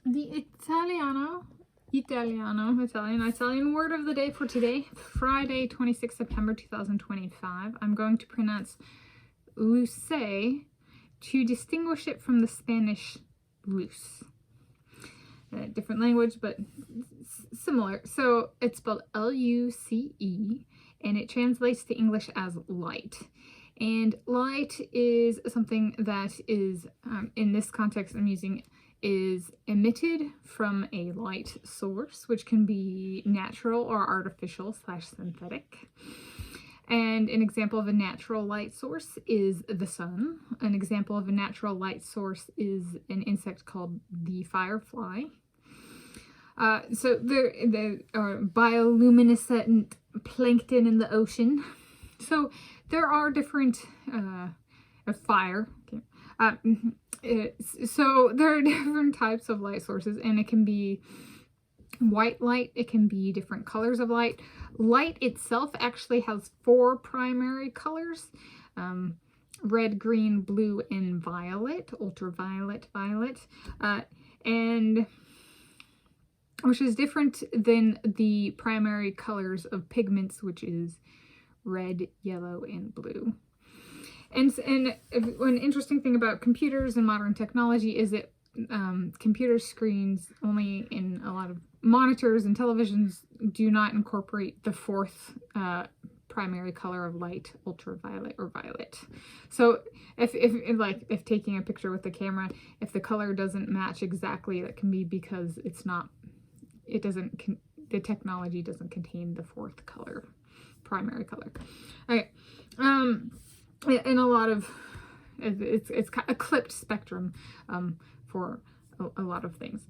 The Italian word of the day for today, Friday, 26 September 2025. I'm going to pronounce Luce to distinguish it from the Spanish Luce. Different language, but similar. So it's spelled L-U-C-E, and it translates to English as light. And light is something that is, in this context I'm using, is emitted from a light source, which can be natural or artificial / synthetic. And an example of a natural light source is the sun. An example of a natural light source is an insect called the firefly. So there are bioluminescent plankton in the ocean. So there are different fire. So there are different types of light sources, and it can be white light, it can be different colors of light. Light itself actually has 4 primary colors: red, green, blue, and violet, ultraviolet, violet, and which is different than the primary colors of pigments, which is red, yellow, and blue. And an interesting thing about computers and modern technology is that computer screens, only in a lot of monitors and televisions, do not incorporate the 4th primary color of light, ultraviolet or violet. So if taking a picture with the camera, if the color doesn't match exactly, that can be because the technology doesn't contain the 4th color, primary color. Okay. And a lot of it's a clipped spectrum for a lot of things.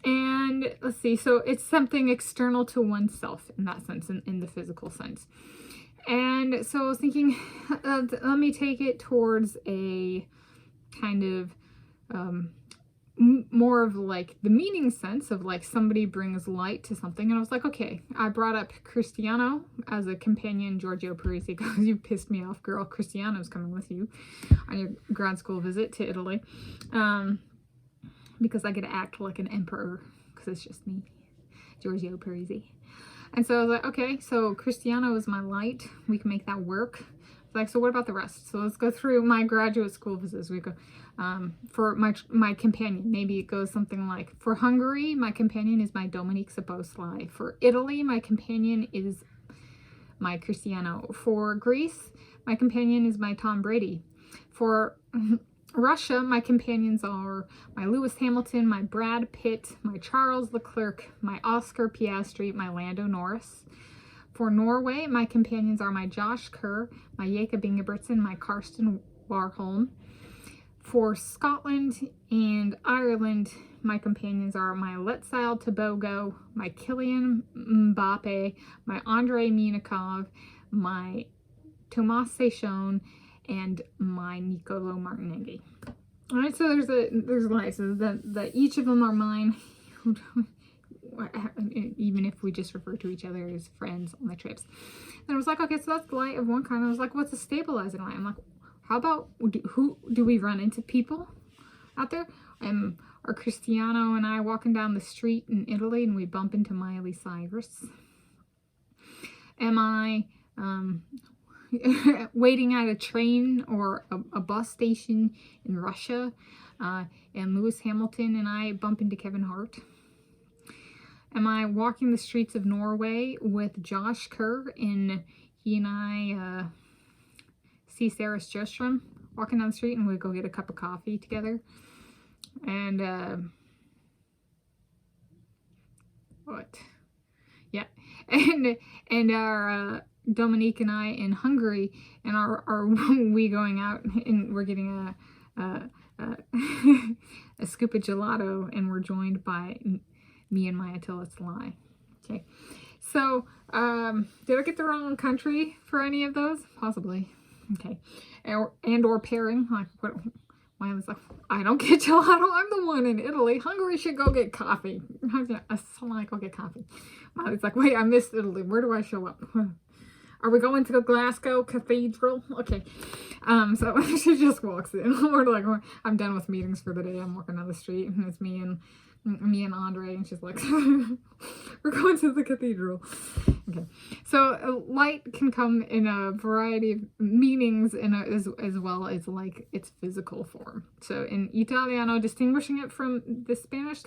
And let's see, so it's something external to oneself in that sense, in the physical sense. And so I was thinking, let me take it towards a kind of more of like the meaning sense of like somebody brings light to something. And I was like, okay, I brought up Cristiano as a companion, Giorgio Parisi, because you pissed me off, girl. Cristiano's coming with you on your grad school visit to Italy, because I get to act like an emperor, because it's just me, Giorgio Parisi. And so I was like, okay, so Cristiano is my light, we can make that work. Like, so what about the rest? So let's go through my graduate school visits. We go for my companion. Maybe it goes something like, for Hungary, my companion is my Dominique Szoboszlai. For Italy, my companion is my Cristiano. For Greece, my companion is my Tom Brady. For Russia, my companions are my Lewis Hamilton, my Brad Pitt, my Charles Leclerc, my Oscar Piastri, my Lando Norris. For Norway, my companions are my Josh Kerr, my Jakob Ingebrigtsen, my Karsten Warholm. For Scotland and Ireland, my companions are my Letsail Tobogo, my Kylian Mbappe, my Andrei Minikov, my Tomas Sechon, and my Nicolo Martinenghi. All right, so there's licenses that each of them are mine. Even if we just refer to each other as friends on the trips. And I was like, okay, so that's light of one kind. I was like, what's a stabilizing light? I'm like, how about, who do we run into people out there? Are Cristiano and I walking down the street in Italy and we bump into Miley Cyrus? Am I waiting at a train or a bus station in Russia, and Lewis Hamilton and I bump into Kevin Hart? Am I walking the streets of Norway with Josh Kerr and he and I see Sarah Sjöström walking down the street and we go get a cup of coffee together? And what? Yeah. And our Dominique and I in Hungary, and are we going out and we're getting a scoop of gelato, and we're joined by me and my Attila Szalai. Okay, so did I get the wrong country for any of those? Possibly. Okay, or pairing. Like, what? Why was like, I don't get gelato. I'm the one in Italy. Hungary should go get coffee. Szalai, go get coffee. It's like, wait, I missed Italy. Where do I show up? Are we going to the Glasgow Cathedral? Okay. So she just walks in. We're like, I'm done with meetings for the day. I'm walking down the street, and it's me and me and Andre, and she's like, we're going to the cathedral. Okay, so light can come in a variety of meanings as well as like its physical form. So in Italiano, distinguishing it from the Spanish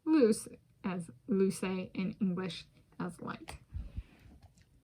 luz as luce, in English as light.